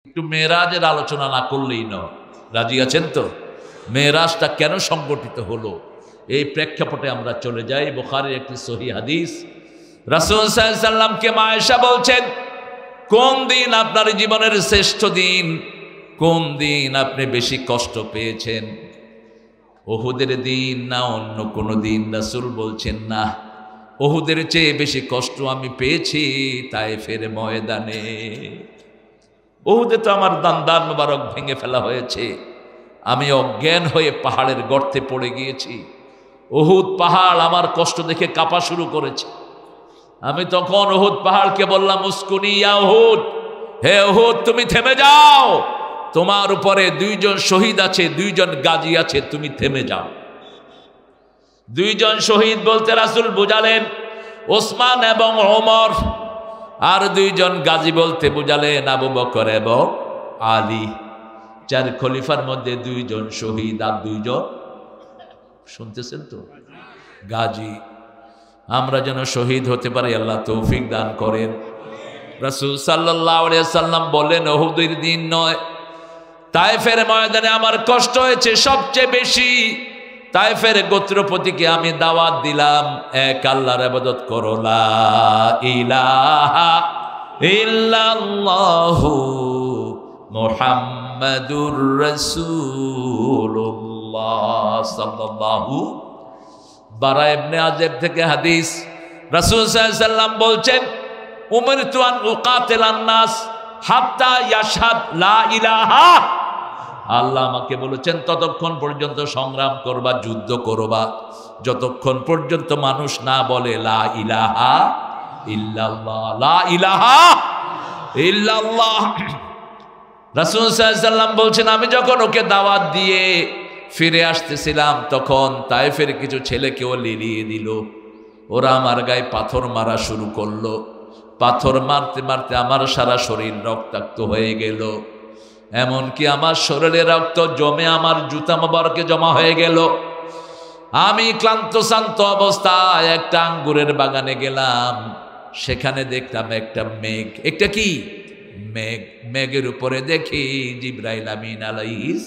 একটু মেরাজের আলোচনা না করলেই নয়। রাজি আছেন তো? মেরাজটা কেন সংগঠিত হলো এই প্রেক্ষাপটে আমরা চলে যাই। বুখারীর একটি সহিহ হাদিস, রাসূল সাল্লাল্লাহু আলাইহি সাল্লামকে মা আয়েশা বলছেন, কোন দিন আপনার জীবনের শ্রেষ্ঠ দিন? কোন দিন আপনি বেশি কষ্ট পেয়েছেন? উহুদের দিন না অন্য কোনো দিন? রাসূল বলছেন, না, উহুদের চেয়ে বেশি কষ্ট আমি পেয়েছি তায়েফের ময়দানে। উহুদে তো আমার দান মোবারক ভেঙে ফেলা হয়েছে, আমি অজ্ঞান হয়ে পাহাড়ের গর্তে পড়ে গিয়েছি। উহুদ পাহাড় আমার কষ্ট দেখে কাঁপা শুরু করেছে। আমি তখন উহুদ পাহাড়কে বললাম, উস্কুনি ইয়া উহুদ, হে উহুদ তুমি থেমে যাও, তোমার উপরে দুইজন শহীদ আছে, দুইজন গাজী আছে, তুমি থেমে যাও। দুইজন শহীদ বলতে রাসূল বুঝালেন ওসমান এবং ওমর, আর দুইজন গাজী বলতে বুঝালেন আবু বকর এবং আলী। চার খলিফার মধ্যে দুইজন শহীদ আর দুইজন, শুনতেছেন তো, গাজী। আমরা যেন শহীদ হতে পারি, আল্লাহ তৌফিক দান করেন। রাসূল সাল্লাল্লাহু আলাইহি ওয়াসাল্লাম বলেন, উহুদের দিন নয়, তায়েফের ময়দানে আমার কষ্ট হয়েছে সবচেয়ে বেশি। তায়েফের গোত্রপতিকে আমি দাওয়াত দিলাম, এক আল্লাহর ইবাদত করো, লা ইলাহা ইল্লাল্লাহু মুহাম্মাদুর রাসূলুল্লাহ সাল্লাল্লাহু। বারা ইবনে আযিব থেকে হাদিস, রাসূল সাল্লাল্লাহু আলাইহি ওয়াসাল্লাম বলছেন, উমিরতু আন উকাতিলান নাস হাত্তা ইয়াশহাদ লা ইলাহা। আল্লাহ আমাকে বলেছেন ততক্ষণ পর্যন্ত সংগ্রাম করবা, যুদ্ধ করবা, যতক্ষণ পর্যন্ত মানুষ না বলে লা ইলাহা ইল্লাল্লাহ, লা ইলাহা ইল্লাল্লাহ। রাসূল সাল্লাল্লাহু আলাইহি ওয়াসাল্লাম বলছেন, আমি যখন ওকে দাওয়াত দিয়ে ফিরে আসতেছিলাম, তখন তায়েফের কিছু ছেলেকেও লিলিয়ে দিল। ওরা আমার গায়ে পাথর মারা শুরু করলো। পাথর মারতে মারতে আমার সারা শরীর রক্তাক্ত হয়ে গেল, এমনকি আমার শরীরে রক্ত জমে আমার জুতা মোবারকে জমা হয়ে গেল। আমি ক্লান্ত শান্ত অবস্থায় একটা আঙ্গুরের বাগানে গেলাম, সেখানে দেখলাম একটা মেঘ, একটা কি মেঘ, মেঘের উপরে দেখি জিবরাইল আমিন আলাইহিস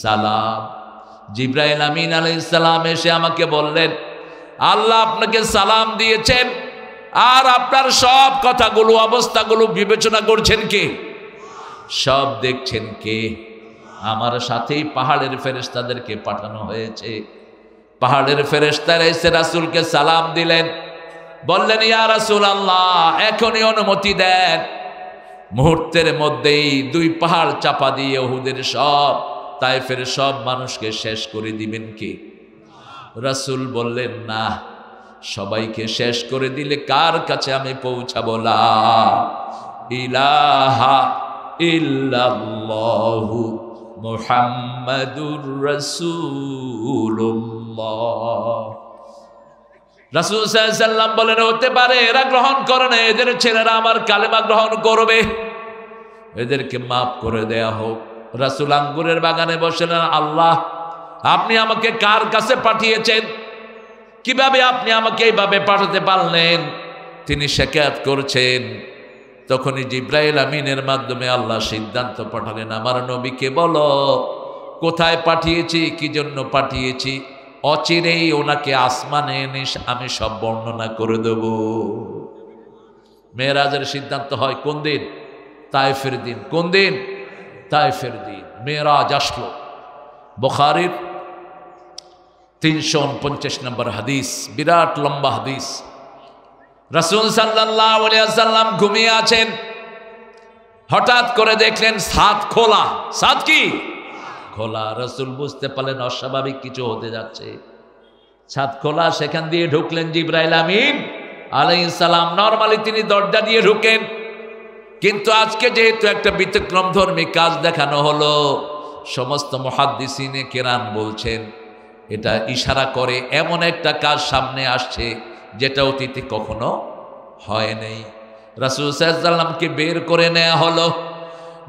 সালাম। জিবরাইল আমিন আলাইহিস সালাম এসে আমাকে বললেন, আল্লাহ আপনাকে সালাম দিয়েছেন, আর আপনার সব কথাগুলো অবস্থাগুলো বিবেচনা করছেন কে? সব দেখছেন কে? আমার সাথেই পাহাড়ের ফেরেশতাদেরকে পাঠানো হয়েছে। পাহাড়ের ফেরেশতারা এসে রাসূলকে সালাম দিলেন, বললেন, ইয়া রাসূলুল্লাহ এখনই অনুমতি দেন। মুহূর্তের মধ্যেই দুই পাহাড় চাপা দিয়ে উহুদের সব, তায়েফের সব মানুষকে শেষ করে দিবেন কে? রাসূল বললেন, না, সবাইকে শেষ করে দিলে কার কাছে আমি পৌঁছাবো? লা ইলাহা ইল্লাল্লাহু মুহাম্মাদুর রাসূলুল্লাহ। রাসূল সাল্লাল্লাহু আলাইহি ওয়াসাল্লাম বলেন, হতে পারে এরা গ্রহণ করে না, এদের ছেলেরা আমার কালেমা গ্রহণ করবে, এদেরকে মাফ করে দেয়া হোক। রাসূল আঙ্গুরের বাগানে বসলেন, আল্লাহ আপনি আমাকে কার কাছে পাঠিয়েছেন? কিভাবে আপনি আমাকে এইভাবে পাঠাতে পারলেন? তিনি শিকায়ত করছেন। তখনই জিবরাইল আমিনের মাধ্যমে আল্লাহ সিদ্ধান্ত পাঠালেন, আমার নবীকে বলো কোথায় পাঠিয়েছি, কি জন্য পাঠিয়েছি, অচিরেই ওনাকে আসমানে এনে আমি সব বর্ণনা করে দেব। মেরাজের সিদ্ধান্ত হয় কোন দিন? তায়েফের দিন। কোন দিন? তায়েফের দিন মেরাজ আসলো। বুখারীর 349 নম্বর হাদিস, বিরাট লম্বা হাদিস। রাসূল সাল্লাল্লাহু আলাইহি ওয়াসাল্লাম ঘুমিয়ে আছেন, হঠাৎ করে দেখলেন ছাদ খোলা। ছাদ কি খোলা? রাসূল বুঝতে পারলেন অস্বাভাবিক কিছু হতে যাচ্ছে। ছাদ খোলা, সেখান দিয়ে ঢুকলেন জিবরাইল আমিন আলাইহিস সালাম। নরমালি তিনি দরজা দিয়ে ঢুকেন, কিন্তু আজকে যেহেতু একটা ব্যতিক্রমধর্মী কাজ দেখানো হলো, সমস্ত মুহাদ্দিসিনে কেরাম বলছেন এটা ইশারা করে এমন একটা কাজ সামনে আসছে যেটা অতীতে কখনো হয় নাই। রাসূল সাল্লাল্লাহু আলাইহি ওয়াসাল্লামকে বের করে নেওয়া হলো,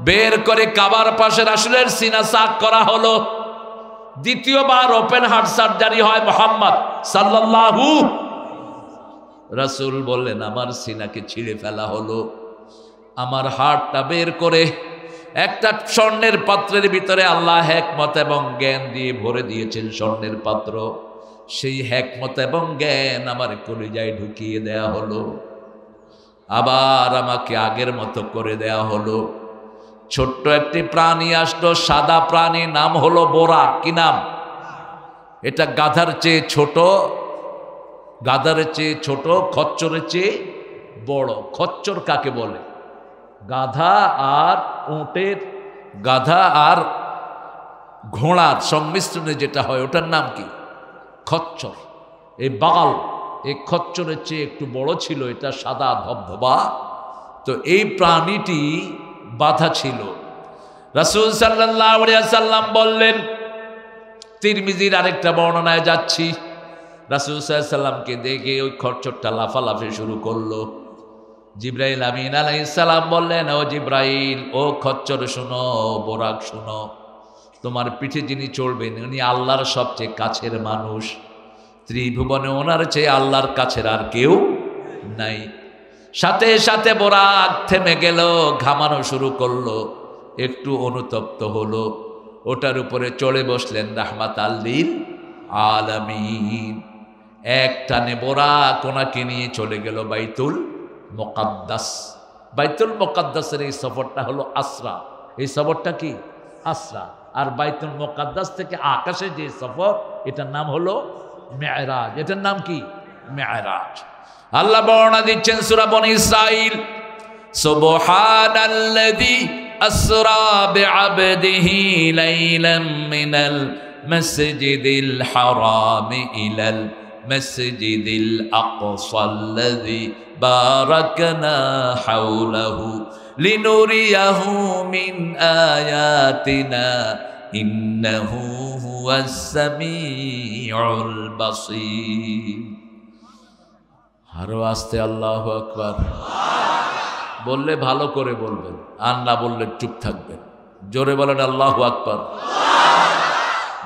বের করে কাবার পাশে রাসূলের সিনা সাক করা হলো। দ্বিতীয়বার ওপেন হার্ট সার্জারি হয় মুহাম্মদ সাল্লাল্লাহু। রাসূল বললেন, আমার সিনাকে ছিঁড়ে ফেলা হলো, আমার হাড়টা বের করে একটা স্বর্ণের পাত্রের ভিতরে আল্লাহ হিকমত এবং জ্ঞান দিয়ে ভরে দিয়েছেন স্বর্ণের পাত্র। সেই হিকমত এবং জ্ঞান আমার কলিজায় ঢুকিয়ে দেয়া হলো, আবার আমাকে আগের মতো করে দেয়া হলো। ছোট্ট একটি প্রাণী আসলো, সাদা প্রাণী, নাম হলো বোরা। কি নাম? এটা গাধার চেয়ে ছোট, গাধার চেয়ে ছোট, খচ্চরের চেয়ে বড়। খচ্চর কাকে বলে? গাধা আর উটের, গাধা আর ঘোড়ার সংমিশ্রণে যেটা হয় ওটার নাম কি? খচ্চর। এই বাগাল এই খচ্চরের চেয়ে একটু বড় ছিল, এটা সাদা ধবধবা। তো এই প্রাণীটি বাধা ছিল। রাসূল সাল্লাল্লাহু আলাইহি ওয়াসাল্লাম বললেন, তিরমিজির আরেকটা বর্ণনায় যাচ্ছি, রাসূল সাল্লাল্লাহু আলাইহি ওয়াসাল্লামকে দেখে ওই খচ্চরটা লাফালাফি শুরু করলো। জিবরাইল আমিন আলাইহিস সালাম বললেন, ও জিবরাইল, ও খচ্চর শুনো, বোরাক শুনো, তোমার পিঠে যিনি চড়বেন উনি আল্লাহর সবচেয়ে কাছের মানুষ। ত্রিভুবনে ওনার চেয়ে আল্লাহর কাছের আর কেউ নাই। সাথে সাথে বোরাক থেমে গেল, ঘামানো শুরু করলো, একটু অনুতপ্ত হলো। ওটার উপরে চড়ে বসলেন রাহমাতাল লিল আলামিন। এক টানে বোরাক ওনাকে নিয়ে চলে গেল বাইতুল মুকাদ্দাস। বাইতুল মুকাদ্দাসের এই সফরটা হলো আসরা। এই সফরটা কি? আসরা। আর বাইতুল মুকাদ্দাস থেকে আকাশে যে সফর, এটার নাম হলো মেরাজ। এটার নাম কি? মেরাজ। আল্লাহ বর্ণনা দিচ্ছেন সূরা বনী ইসরাঈল, সুবহানাল্লাযী আসরা বিআবদিহি লাইলাম মিনাল মাসজিদিল হারাম ইলাল মাসজিদিল আকসাল্লাযী বারাকনা হাওলাহু লিনুরিয়াহু মিন আয়াতিনা ইন্নাহু হুয়াস সামিউল বাসীর। আরো আস্তে আল্লাহু আকবার বললে ভালো করে বলবেন, আর না বললে চুপ থাকবেন। জোরে বলেন আল্লাহু আকবার।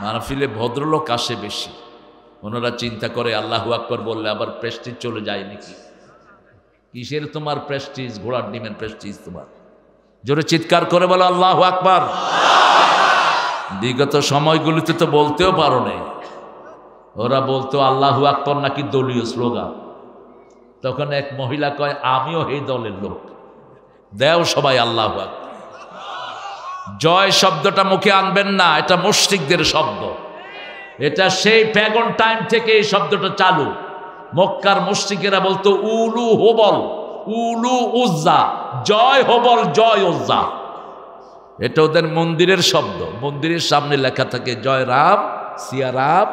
মাহফিলে ভদ্রলোক আসে বেশি, ওনারা চিন্তা করে আল্লাহু আকবার বললে আবার প্রেস্টিজ চলে যায় নাকি। কিসের তোমার প্রেস্টিজ? ঘোড়ার ডিমের প্রেস্টিজ তোমার। জোরে চিৎকার করে বলো আল্লাহু আকবার। বিগত সময়গুলিতে তো বলতেও পারো নাই। ওরা বলতো আল্লাহু আকবার নাকি দলীয় স্লোগান। তখন এক মহিলা কয়, আমিও এই দলের লোক, দেও সবাই আল্লাহু আকবার। জয় শব্দটা মুখে আনবেন না, এটা মুশরিকদের শব্দ। এটা সেই প্যাগন টাইম থেকে এই শব্দটা চালু। মক্কার মুশরিকেরা বলতো উলু হোবল, উলু উজ্জা, জয় হোবল, জয় উজ্জা। এটা ওদের মন্দিরের শব্দ। মন্দিরের সামনে লেখা থাকে জয় রাম, সিয়া রাম,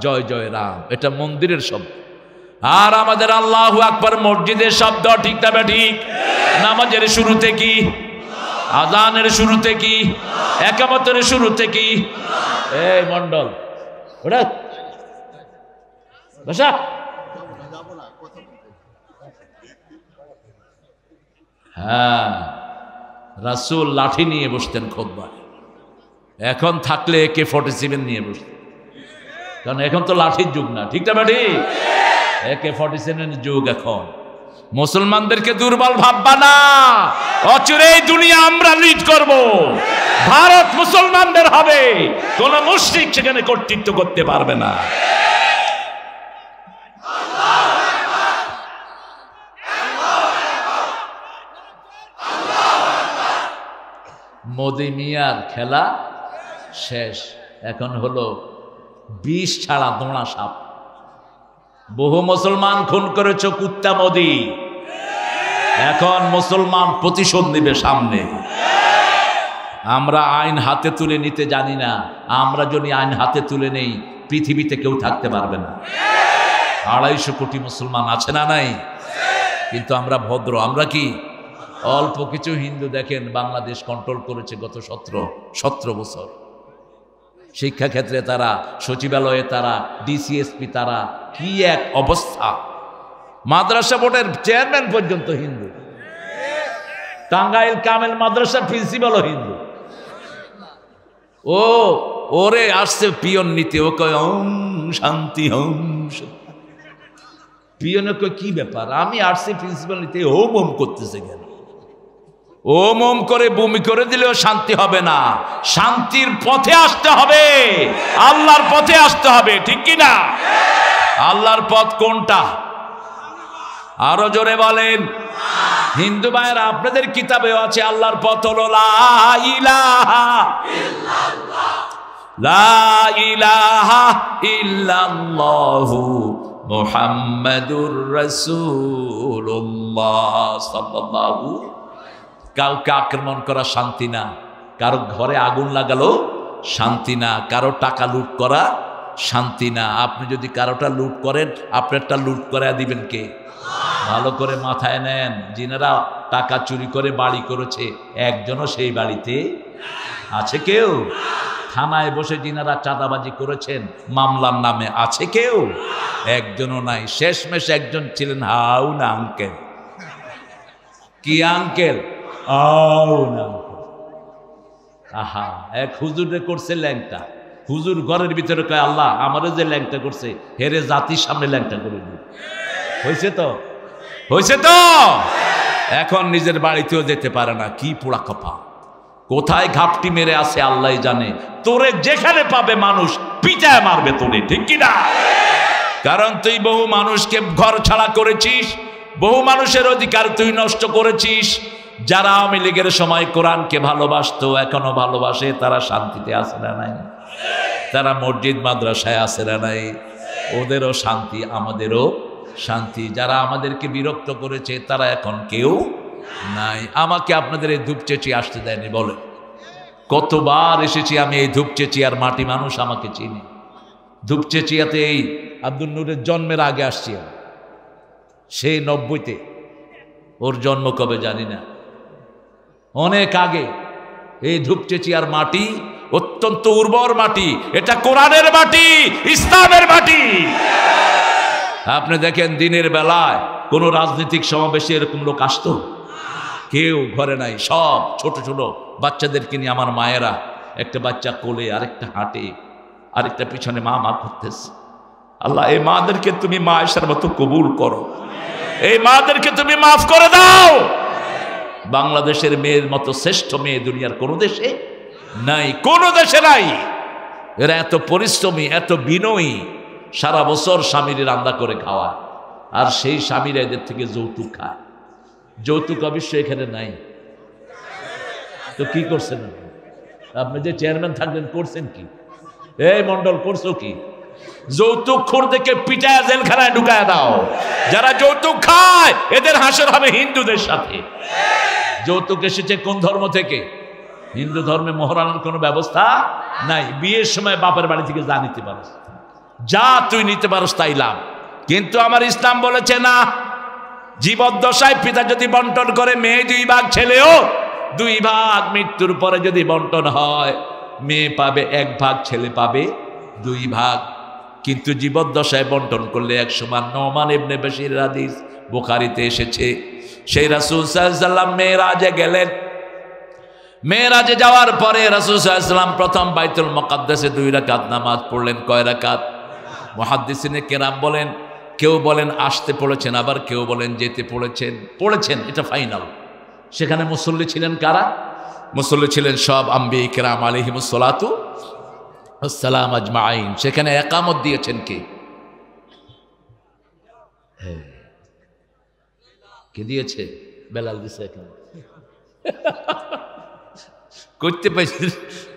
জয় জয় রাম। এটা মন্দিরের শব্দ। আর আমাদের আল্লাহু আকবার মসজিদের শব্দ, ঠিক না ঠিক? নামাজের শুরুতে কি? আযানের শুরুতে কি? একামতের শুরুতে কি? এই মন্ডল ওটা বসা। হ্যাঁ, রাসূল লাঠি নিয়ে বসতেন খুতবায়। এখন থাকলে AK-47 নিয়ে বসতেন, কারণ এখন তো লাঠির যুগ না, ঠিক না ঠিক? AK-47 যুগ এখন। মুসলমানদেরকে দুর্বল ভাববা না, অচিরেই দুনিয়া আমরা লিড করব। ভারত মুসলমানদের হবে, কোন মুশরিক সেখানে কর্তৃত্ব করতে পারবে না। মোদি মিয়ার খেলা শেষ, এখন হলো বিষ ছাড়া দোঁড়া সাপ। বহু মুসলমান খুন করেছ কুত্তা মোদি, এখন মুসলমান প্রতিশোধ নেবে সামনে। আমরা আইন হাতে তুলে নিতে জানি না। আমরা যদি আইন হাতে তুলে নেই, পৃথিবীতে কেউ থাকতে পারবে না। 250 কোটি মুসলমান আছে না নাই? কিন্তু আমরা ভদ্র। আমরা কি অল্প কিছু হিন্দু দেখেন বাংলাদেশ কন্ট্রোল করেছে গত 17 বছর। শিক্ষাক্ষেত্রে তারা, সচিবালয়ে তারা, ডিসিএসপি তারা, কি এক অবস্থা। মাদ্রাসা বোর্ডের চেয়ারম্যান পর্যন্ত হিন্দু। টাঙ্গাইল কামেল মাদ্রাসার প্রিন্সিপালও হিন্দু। ও ওরে আসছে পিয়ন নিতে, ও কয় ওম শান্তি ওম। পিয়নে কয় কি ব্যাপার, আমি আসছি প্রিন্সিপাল নিতে, হোম হোম করতেছে কেন? ওম ওম করে বমি করে দিলেও শান্তি হবে না, শান্তির পথে আসতে হবে, আল্লাহর পথে আসতে হবে, ঠিক কি না? আল্লাহর পথ কোনটা? আরো জোরে বলেন। হিন্দু ভাইয়েরা, আপনাদের কিতাবেও আছে আল্লাহর পথ হলো লা ইলাহা ইল্লাল্লাহ, লা ইলাহা ইল্লাল্লাহু মুহাম্মাদুর রাসূলুল্লাহ সাল্লাল্লাহু। কাউকে আক্রমণ করা শান্তি না, কারো ঘরে আগুন লাগালো শান্তি না, কারো টাকা লুট করা শান্তি না। আপনি যদি কারোটা লুট করেন, আপনারটা লুট করে দিবেন কে? ভালো করে মাথায় নেন, যিনারা টাকা চুরি করে বাড়ি করেছে একজনও সেই বাড়িতে আছে কেউ? থানায় বসে যিনারা চাঁদাবাজি করেছেন মামলার নামে আছে কেউ? একজনও নাই। শেষমেশ একজন ছিলেন হাউন আঙ্কেল। কি আঙ্কেল? হাউন আঙ্কেল। আহা, এক হুজুরে করছে ল্যাংটা। হুজুর ঘরের ভিতরে কয়, আল্লাহ আমারও যে ল্যাংটা করছে হেরে জাতির সামনে ল্যাংটা করে দিই। হয়েছে তো, হয়েছে তো। এখন নিজের বাড়িতেও যেতে পারে না। কি পোড়া কপা, কোথায় ঘাপটি মেরে আছে আল্লাহ জানে। তোরে যেখানে পাবে মানুষ পিটায় মারবে তোরে, ঠিক কিনা? কারণ তুই বহু মানুষকে ঘর ছাড়া করেছিস, বহু মানুষের অধিকার তুই নষ্ট করেছিস। যারা আওয়ামী লীগের সময় কোরআনকে ভালোবাসতো, এখনো ভালোবাসে, তারা শান্তিতে আছে না নাই? তারা মসজিদ মাদ্রাসায় আছে না নাই? ওদেরও শান্তি, আমাদেরও শান্তি। যারা আমাদেরকে বিরক্ত করেছে তারা এখন কেউ নাই। আমাকে আপনাদের এই ধূপচেচি আসতে দেয়নি, বলে কতবার এসেছি আমি এই ধূপচেচিয়ার মাটি, মানুষ আমাকে চিনি। ধূপচেচিয়াতে এই আব্দুল নূরের জন্মের আগে আসছি, সেই 90-তে। ওর জন্ম কবে জানি না, অনেক আগে। এই ধূপচেচিয়ার মাটি অত্যন্ত উর্বর মাটি, এটা কোরআনের মাটি, ইসলামের মাটি। আপনি দেখেন দিনের বেলায় কোন রাজনৈতিক সমাবেশে এরকম লোক আসতো? কেউ ঘরে নাই, সব ছোট ছোট বাচ্চাদেরকে নিয়ে। আমার মায়েরা, একটা বাচ্চা কোলে, আরেকটা হাঁটে, আরেকটা পিছনে মা মা করতেছে। আল্লাহ এই মাদেরকে তুমি মা আয়েশার মতো কবুল করো, এই মাদেরকে তুমি মাফ করে দাও। বাংলাদেশের মেয়ের মতো শ্রেষ্ঠ মেয়ে দুনিয়ার কোন দেশে নাই, কোন দেশে নাই। এরা এত পরিশ্রমী, এত বিনয়ী, সারা বছর স্বামীর রান্না করে খাওয়ায়, আর সেই স্বামীরা এদের থেকে যৌতুক খায়। যৌতুক অবশ্য এখানে নাই, তো কি করছেন আপনি? যে চেয়ারম্যান থাকবেন করছেন কি? এই মন্ডল করছো কি? যৌতুক খোরদেরকে পিটায় জেলখানায় ঢুকায় দাও। যারা যৌতুক খায় এদের হাসর হবে হিন্দুদের সাথে। যৌতুক এসেছে কোন ধর্ম থেকে? হিন্দু ধর্মে মোহরানোর কোনো ব্যবস্থা নাই। বিয়ের সময় বাপের বাড়ি থেকে যা নিতে পারো, যা তুই নিতে পারো তাই লাভ। কিন্তু আমার ইসলাম বলেছে না, জীবদ্দশায় পিতা যদি বন্টন করে, মেয়ে 2 ভাগ, ছেলেও 2 ভাগ। মৃত্যুর পরে যদি বন্টন হয়, মেয়ে পাবে 1 ভাগ, ছেলে পাবে 2 ভাগ। কিন্তু জীবদ্দশায় বন্টন করলে 1 সমান। নোমান ইবনে বশীর হাদিস বুখারীতে এসেছে। সেই রাসূল সাল্লাল্লাহু আলাইহি ওয়াসাল্লাম মেরাজে গেলেন। মেরাজে যাওয়ার পরে রাসূল সাল্লাল্লাহু আলাইহি ওয়াসাল্লাম প্রথম বাইতুল মুকাদ্দাসে 2 রাকাত নামাজ পড়লেন। কয় রাকাত? মুহাদ্দিসিনে কেরাম বলেন, কেউ বলেন আসতে পড়েছেন, আবার কেউ বলেন যেতে পড়েছেন, এটা ফাইনাল। সেখানে মুসল্লি ছিলেন কারা? মুসল্লি ছিলেন সব আম্বিয়া কেরাম আলাইহিমুস সালাতু আসসালাম আজমাইন। সেখানে একামত দিয়েছেন কে? কে দিয়েছে? বেলাল দিছে একামত।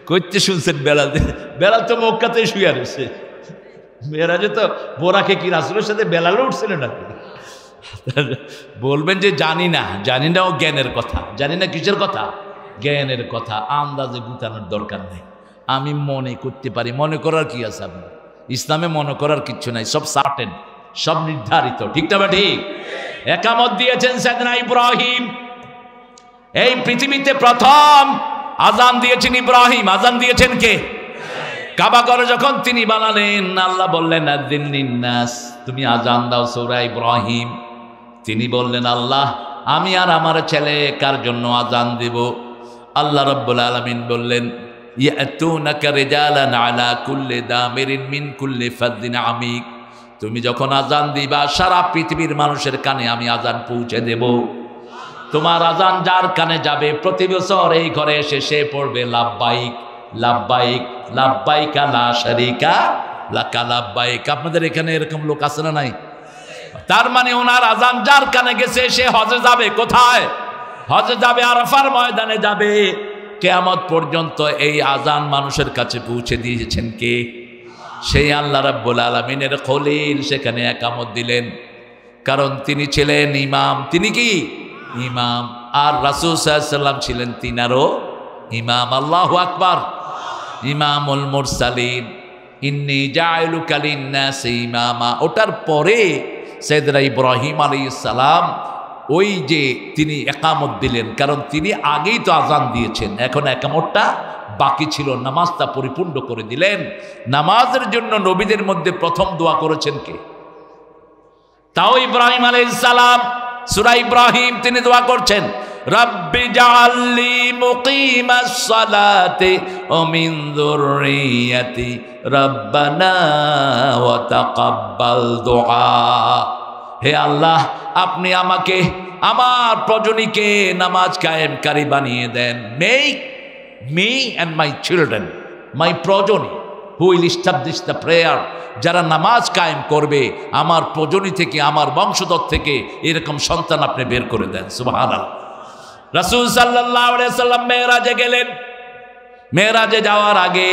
করতে শুনছেন বেলাল? বেলাল তো মক্কাতে শুয়ে রয়েছে। মেরাজে তো বোরাকে কি রাসূলের সাথে বেলালও উঠছিল না? বলবেন যে জানি না, ও জ্ঞানের কথা। জানি না কিসের কথা? জ্ঞানের কথা। আন্দাজে গুতানোর দরকার নেই। আমি মনে করতে পারি। মনে করার কি আছে? আপনি ইসলামে মনে করার কিচ্ছু নাই, সব সার্টেন, সব নির্ধারিত, ঠিক না? ঠিক। একামত দিয়েছেন সাইয়েদনা ইব্রাহিম। এই পৃথিবীতে প্রথম আজান দিয়েছেন ইব্রাহিম। আজান দিয়েছেন কে? কাবা ঘর যখন তিনি বানালেন, আল্লাহ বললেন আযিন লিন্নাস, তুমি আজান দাও সূরা ইব্রাহিম। তিনি বললেন, আল্লাহ আমি আর আমার ছেলে কার জন্য আজান দেব? আল্লাহ রাব্বুল আলামিন বললেন, ইয়াতুনাকা রিজালান আলা কুল্লি দামিরিন মিন কুল্লি ফাদ্দিন আমিক। তুমি যখন আজান দিবা সারা পৃথিবীর মানুষের কানে আমি আজান পৌঁছে দেব। তোমার আজান যার কানে যাবে প্রতি বছর এই ঘরে এসে সে পড়বে লাব্বাইক লাব্বাইক লাব্বাইকা লা শারীকা লাকা লাব্বাইক। আপনাদের এখানে এরকম লোক আছে না নাই? তার মানে ওনার আজান যার কানে গেছে সে হজে যাবে। কোথায় হজে যাবে? আরাফার ময়দানে যাবে। কিয়ামত পর্যন্ত এই আজান মানুষের কাছে পৌঁছে দিয়েছেন কে? সেই আল্লাহ রাব্বুল আলামিনের খলিল সেখানে একামত দিলেন, কারণ তিনি ছিলেন ইমাম। তিনি কি ইমাম, আর রাসূল সাল্লাল্লাহু আলাইহি ওয়াসাল্লাম ছিলেন তিনারও ইমাম। আল্লাহু আকবার। ইমামুল মুরসালিন ইন্নী জাইলুকা লিন-নাসি ইমামা। ওটার পরে সাইয়েদনা ইব্রাহিম আলাইহিস সালাম ওই যে তিনি একামত দিলেন, কারণ তিনি আগেই তো আজান দিয়েছেন, এখন একামতটা বাকি ছিল, নামাজটা পরিপূর্ণ করে দিলেন। নামাজের জন্য নবীদের মধ্যে প্রথম দোয়া করেছেন কে? তাও ইব্রাহিম আলাইহিস সালাম। সূরা ইব্রাহিম তিনি দোয়া করছেন, রাব্বি জাআলনি মুকিমাস সালাতি ওয়া মিন যুররিয়াতি রাব্বানা ওয়া তাকাব্বাল দুআ। হে আল্লাহ, আপনি আমাকে আমার প্রজনীকে নামাজ কায়েমকারী বানিয়ে দেন। Make me and my children, my প্রজনী who will establish the prayer. যারা নামাজ কায়েম করবে আমার প্রজনী থেকে, আমার বংশধর থেকে এরকম সন্তান আপনি বের করে দেন। সুবহানাল্লাহ। রাসূল সাল্লাল্লাহু আলাইহি সাল্লাম মেরাজে গেলেন। মেরাজে যাওয়ার আগে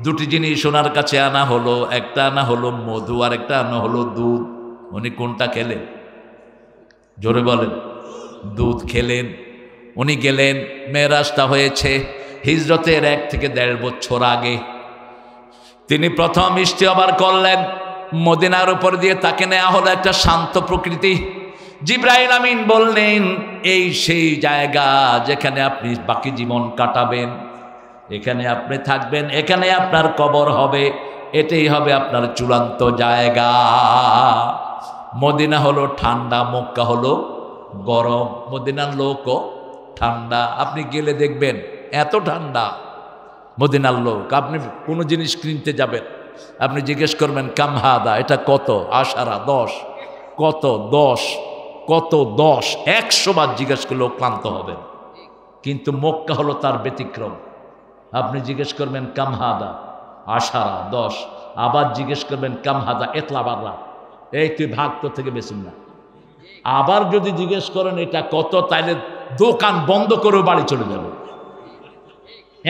দুটি জিনিস ওনার কাছে আনা হলো, একটা আনা হলো মধু আর একটা আনা হলো দুধ। উনি কোনটা খেলেন? জোরে বলেন। দুধ খেলেন। উনি গেলেন, মেরাজটা হয়েছে হিজরতের 1 থেকে 1.5 বছর আগে। তিনি প্রথম ইশতেহার করলেন, মদিনার উপর দিয়ে তাকে নেওয়া হলো একটা শান্ত প্রকৃতি। জিবরাইল আমিন বললেন, এই সেই জায়গা যেখানে আপনি বাকি জীবন কাটাবেন, এখানে আপনি থাকবেন, এখানে আপনার কবর হবে, এটাই হবে আপনার চূড়ান্ত জায়গা। মদিনা হলো ঠান্ডা, মক্কা হলো গরম। মদিনার লোকও ঠান্ডা, আপনি গেলে দেখবেন এত ঠান্ডা। মদিনার লোক, আপনি কোনো জিনিস কিনতে যাবেন, আপনি জিজ্ঞেস করবেন কামহাদা, এটা কত? আশারা 10। কত? 10। কত? 10। 100 বার জিজ্ঞেস করলেও ক্লান্ত হবেন। কিন্তু মক্কা হলো তার ব্যতিক্রম। আপনি জিজ্ঞেস করবেন কামহাদা, আশারা 10, আবার জিজ্ঞেস করবেন কামহাদা এতলা বাররা, এই তুই ভাগ তো থেকে বেশুন না। আবার যদি জিজ্ঞেস করেন এটা কত, তাইলে দোকান বন্ধ করে বাড়ি চলে যাবে।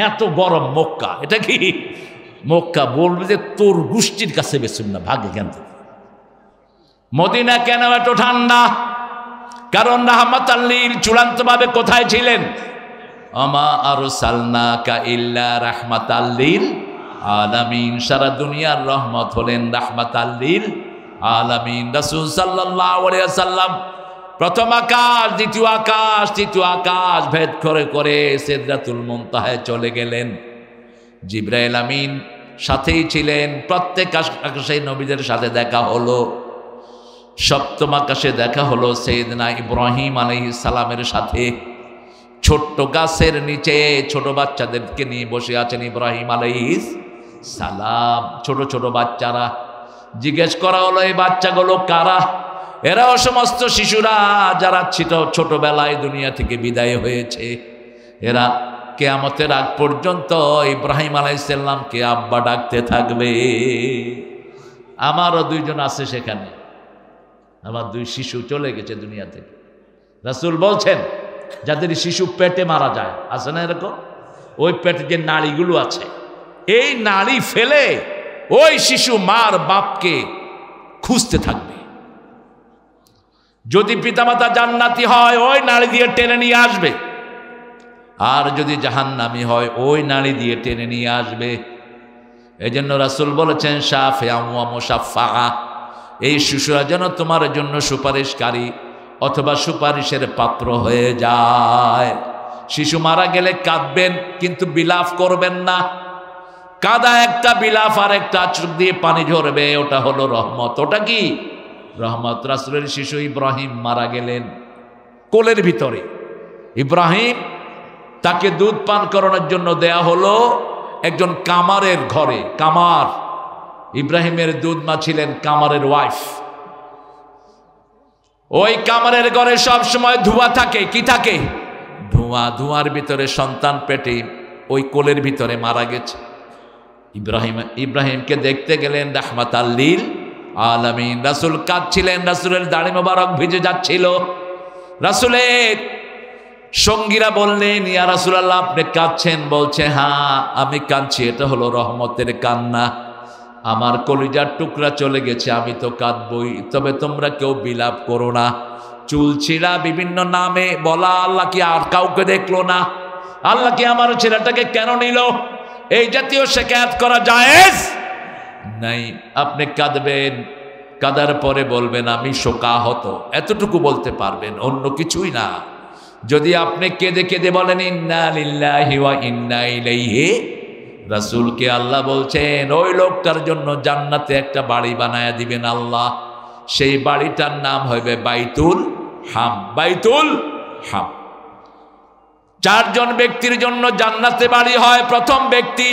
এত গরম মক্কা। এটা কি মক্কা? বলবে যে তোর গোষ্ঠীর কাছে বেশুন না, ভাগ এখান থেকে। মদিনা কেন এত ঠান্ডা? কারণ রাহমাতাল লিল চূড়ান্তভাবে কোথায় ছিলেন? আমা আরসালনাকা ইল্লা রাহমাতাল লিল আলামিন। সারা দুনিয়ার রহমত হলেন রাহমাতাল লিল আলামিন। রাসূল সাল্লাল্লাহু আলাইহি ওয়াসাল্লাম প্রথম আকাশ, দ্বিতীয় আকাশ, তৃতীয় আকাশ ভেদ করে করে সিদরাতুল মুনতাহায় চলে গেলেন। জিবরাইল আমিন সাথেই ছিলেন। প্রত্যেক আকাশে নবীদের সাথে দেখা হলো। সপ্তম আকাশে দেখা হলো সাইয়েদনা ইব্রাহিম আলাইহিস সালামের সাথে। ছোট্ট গাছের নিচে ছোট বাচ্চাদেরকে নিয়ে বসে আছেন ইব্রাহিম আলাইহিস সালাম। ছোট ছোট বাচ্চারা। জিজ্ঞেস করা হলো এই বাচ্চাগুলো কারা? এরাও সমস্ত শিশুরা যারা ছোটবেলায় দুনিয়া থেকে বিদায় হয়েছে। এরা কিয়ামতের আগ পর্যন্ত ইব্রাহিম আলাইহিস সালামকে আব্বা ডাকতে থাকবে। আমারও 2 জন আছে সেখানে, আমার 2 শিশু চলে গেছে দুনিয়া থেকে। রাসূল বলছেন যাদের শিশু পেটে মারা যায়, আছে না এরকম? ওই পেটে যে নাড়িগুলো আছে, এই নাড়ি ফেলে ওই শিশু মার বাপকে খুঁজতে থাকবে। যদি পিতামাতা জান্নাতি হয় ওই নাড়ি দিয়ে টেনে নিয়ে আসবে, আর যদি জাহান্নামী হয় ওই নাড়ি দিয়ে টেনে নিয়ে আসবে। এই জন্য রাসূল বলেছেন শাফিআ ওয়া মুশাফফা, এই শিশুরা যেন তোমার জন্য সুপারিশকারী অথবা সুপারিশের পাত্র হয়ে যায়। শিশু মারা গেলে কাঁদবেন, কিন্তু বিলাপ করবেন না। কাদা একটা, বিলাপ আর একটা, চোখ দিয়ে পানি ঝরবে, ওটা হলো রহমত। ওটা কি রহমত? রাসূলের শিশু ইব্রাহিম মারা গেলেন কোলের ভিতরে। ইব্রাহিম তাকে দুধ পান করানোর জন্য দেয়া হলো একজন কামারের ঘরে। কামার, ইব্রাহিমের দুধ মা ছিলেন কামারের ওয়াইফ। ওই কামরের ঘরে সব সময় ধোঁয়া থাকে। কি থাকে? ধোঁয়া। ধোঁয়ার ভিতরে সন্তান পেটে ওই কোলের ভিতরে মারা গেছে। ইব্রাহিমকে দেখতে গেলেন রাহমাতাল লিল আলামিন। রাসূল কাঁদছিলেন, রাসূলের দাড়ি মোবারক ভিজে যাচ্ছিল। রাসূলের সঙ্গীরা বললেন, ইয়া রাসূলুল্লাহ আপনি কাঁদছেন? বলছে, হ্যাঁ আমি কাঁদছি, এটা হলো রহমতের কান্না। আমার কলিজার টুকরা চলে গেছে, আমি তো কাঁদবই, তবে তোমরা কেউ বিলাপ করো না। চুল ছিঁড়া, বিভিন্ন নামে বলা, আল্লাহ কি আর কাউকে দেখলো না? আল্লাহ কি আমার ছেলেটাকে কেন নিল? এই জাতীয় শিকায়াত করা জায়েজ নাই। আপনি কাঁদবেন, কাঁদার পরে বলবেন আমি শোকাহত, এতটুকু বলতে পারবেন, অন্য কিছুই না। যদি আপনি কেঁদে কেঁদে বলেন ইন্না লিল্লাহি ওয়া ইন্না ইলাইহি, রাসূলকে আল্লাহ বলছেন ওই লোকটার জন্য জান্নাতে একটা বাড়ি বানায়া দিবেন আল্লাহ। সেই বাড়িটার নাম হবে বাইতুল হাম। বাইতুল হাম। 4 জন ব্যক্তির জন্য জান্নাতে বাড়ি হয়। প্রথম ব্যক্তি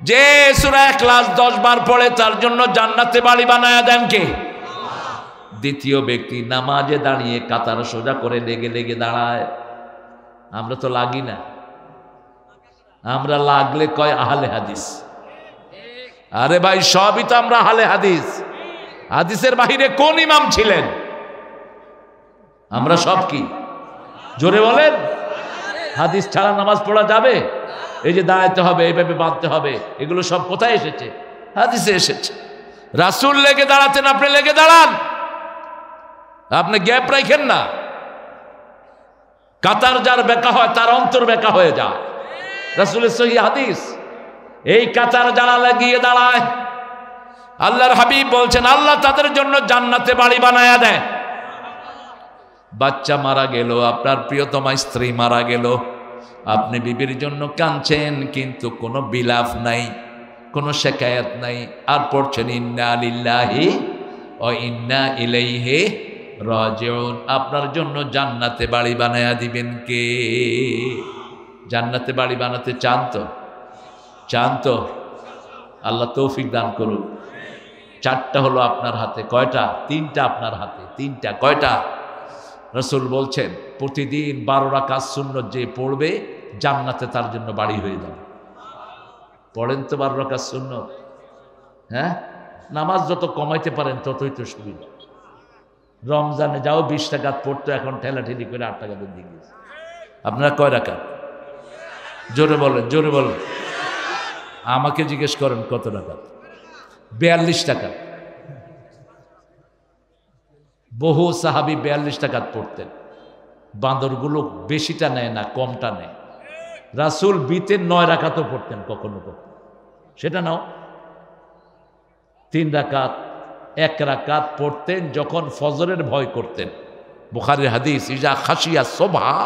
যে সূরা ইখলাস 10 বার পড়ে, তার জন্য জান্নাতে বাড়ি বানায়া দেন কে? দ্বিতীয় ব্যক্তি নামাজে দাঁড়িয়ে কাতার সোজা করে লেগে লেগে দাঁড়ায়। আমরা তো লাগি না, আমরা লাগলে কয় আহলে হাদিস। আরে ভাই সবই তো আমরা আহলে হাদিস। হাদিসের বাহিরে কোন ইমাম ছিলেন? আমরা সব কি? জোরে বলেন। হাদিস ছাড়া নামাজ পড়া যাবে? এই যে দাঁড়াতে হবে, এইভাবে বাঁধতে হবে, এগুলো সব কোথায় এসেছে? হাদিসে এসেছে। রাসূল লেগে দাঁড়াতেন, আপনি লেগে দাঁড়ান, আপনি গ্যাপ রাখেন না। কাতার যার বেকা হয় তার অন্তর বেকা হয়ে যায়, রাসূলের সহিহ হাদিস। এই কাতার যারা লাগিয়ে দাঁড়ায়, আল্লাহর হাবিব বলছেন আল্লাহ তাদের জন্য জান্নাতে বাড়ি বানায়া দেয়। বাচ্চা মারা গেল, আপনার প্রিয়তমা স্ত্রী মারা গেল, আপনি বিবির জন্য কাঁদছেন, কিন্তু কোনো বিলাপ নাই, কোনো শিকায়াত নাই, আর পড়ছেন ইন্না লিল্লাহি ওয়া ইন্না ইলাইহি রাজিউন। আপনার জন্য জান্নাতে বাড়ি বানায়া দিবেন কে? জান্নাতে বাড়ি বানাতে চান তো? চান তো? আল্লাহ তৌফিক দান করুন। 4টা হলো আপনার হাতে। কয়টা? 3টা আপনার হাতে। 3টা। কয়টা? রাসূল বলছেন প্রতিদিন 12 রাকাত সুন্নত যে পড়বে জান্নাতে তার জন্য বাড়ি হয়ে যাবে। পড়েন তো 12 রাকাত সুন্নত? হ্যাঁ, নামাজ যত কমাইতে পারেন ততই তো সুবিধা। রমজানে যাও 20 রাকাত পড়তো, এখন ঠেলাঠেলি করে 8 টাকা দিয়ে গেছে। আপনারা কয় রাকাত? জোরে বলেন, জোরে বলেন। আমাকে জিজ্ঞেস করেন কত রাকাত? 42 টাকা। বহু সাহাবী 42 টাকাত পড়তেন। বান্দরগুলো বেশিটা নেয় না, কমটা নেয়। রাসূল বিতে 9 রাকাতও পড়তেন কখনো কখনো। সেটা নাও 3 রাকাত, 1 রাকাত পড়তেন যখন ফজরের ভয় করতেন। বুখারীর হাদিস, ইজা খাশিয়া সুবহা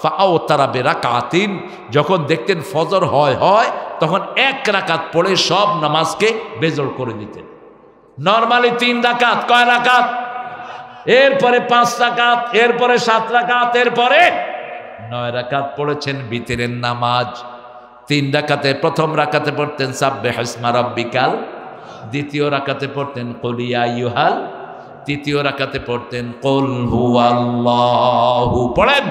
ফাআওতারা বিরাকাতিন, যখন দেখতেন ফজর হয় তখন 1 রাকাত পড়ে সব নামাজকে বেজড় করে দিতেন। নরমালি 3 রাকাত। কয় রাকাত? এরপরে 5 রাকাত, এরপরে 7 রাকাত, এরপরে 9 রাকাত পড়েছেন বিতরের নামাজ। 3 রাকাতে, প্রথম রাকাতে পড়তেন সাব্বিহ ইসমা রাব্বিকাল, দ্বিতীয় রাকাতে পড়তেন কুল ইয়া আইয়ুহাল, তৃতীয় রাকাতে পড়তেন কুল হুয়াল্লাহু। পড়েন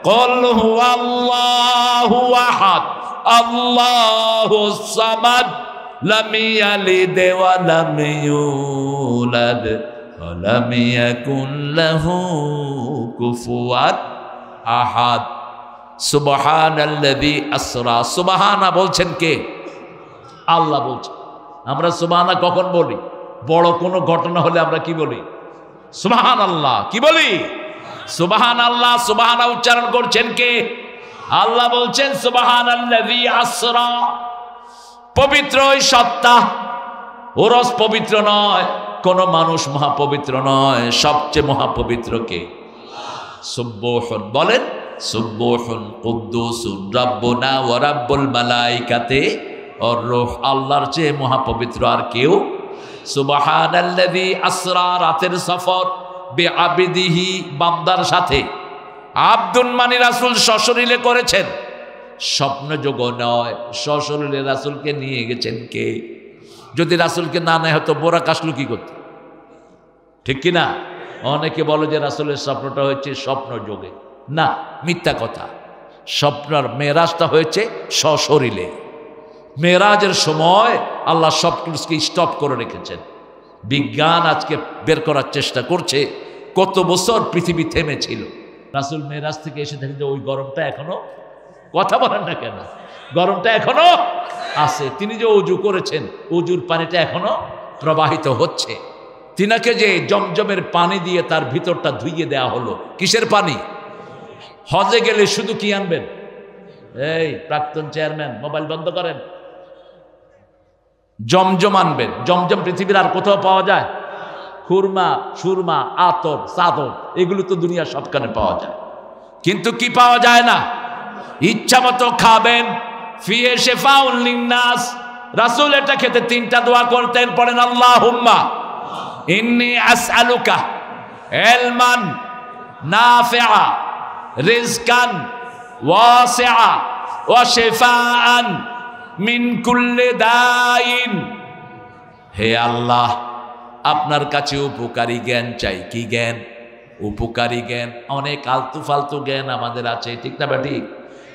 কুল হুয়াল্লাহু আহাদ আল্লাহুস সামাদ লাম ইয়ালিদ ওয়া লাম ইউলাদ ওয়া লাম ইয়াকুন লাহু কুফুয়ান আহাদ। সুবহানাল্লাযী আসরা। সুবহানা বলছেন কে? আল্লাহ বলছেন। আমরা সুবহানা কখন বলি? বড় কোনো ঘটনা হলে আমরা কি বলি? সুবহানাল্লাহ। কি বলি? সুবহানাল্লাহ। সুবহানা উচ্চারণ করছেন কে? আল্লাহ বলছেন সুবহানাল্লাযী আসরা। পবিত্র ওই সত্তা, ওরস পবিত্র নয়, কোন মানুষ মহাপবিত্র নয়, সবচেয়ে মহাপবিত্র কে? সুবহুন। বলেন সুবহুন কুদ্দুসুন রাব্বুনা ওয়া রাব্বুল মালাইকাতি ওয়ার রূহ। আল্লাহর চেয়ে মহাপবিত্র আর কেউ? সুবহানাল্লাযী আসরা, রাতের সফর, বিআবদিহি, বান্দার সাথে। আব্দুন মানে রাসূল সশরীরে করেছেন, স্বপ্নযোগ নয়, সশরীরে রাসূলকে নিয়ে গেছেন কে? যদি রাসূলকে না নেয় হতো বোরাক আসলো কি করতে? ঠিক কিনা? অনেকে বলে যে রাসূলের স্বপ্নটা হয়েছে স্বপ্ন যোগে। না, মিথ্যা কথা। স্বপ্নের মেরাজটা হয়েছে সশরীরে। মেরাজের সময় আল্লাহ সব কিছুকে স্টপ করে রেখেছেন। বিজ্ঞান আজকে বের করার চেষ্টা করছে কত বছর পৃথিবী থেমেছিল। রাসূল মেরাজ থেকে এসে দেখেন যে ওই গরমটা এখনো, কথা বলেন না কেন, গরমটা এখনো আছে। তিনি যে অজু করেছেন, অজুর পানিটা এখনো প্রবাহিত হচ্ছে। তিনাকে যে জমজমের পানি দিয়ে তার ভিতরটা ধুইয়ে দেয়া হলো, কিসের পানি? হজে গেলে শুধু কি আনবেন? এই প্রাক্তন চেয়ারম্যান, মোবাইল বন্ধ করেন। জমজম আনবেন। জমজম পৃথিবীর আর কোথাও পাওয়া যায়? খুরমা, সুরমা, আতর, চাদর, এগুলো তো দুনিয়ার সবখানে পাওয়া যায়, কিন্তু কি পাওয়া যায় না? ইচ্ছা মতো খাবেন। ফিয়ে শিফাউল লিন্নাস। রাসূল এটা খেতে তিনটা দোয়া করতেন, পড়েন আল্লাহুম্মা ইন্নী আসআলুকা ইলমান নাফিআ রিজকান ওয়াসিআ ওয়া শিফাআন মিন কুল্লি দাইন। হে আল্লাহ, আপনার কাছে উপকারী জ্ঞান চাই। কি জ্ঞান? উপকারী জ্ঞান। অনেক আলতু ফালতু জ্ঞান আমাদের আছে, ঠিক না বেটি?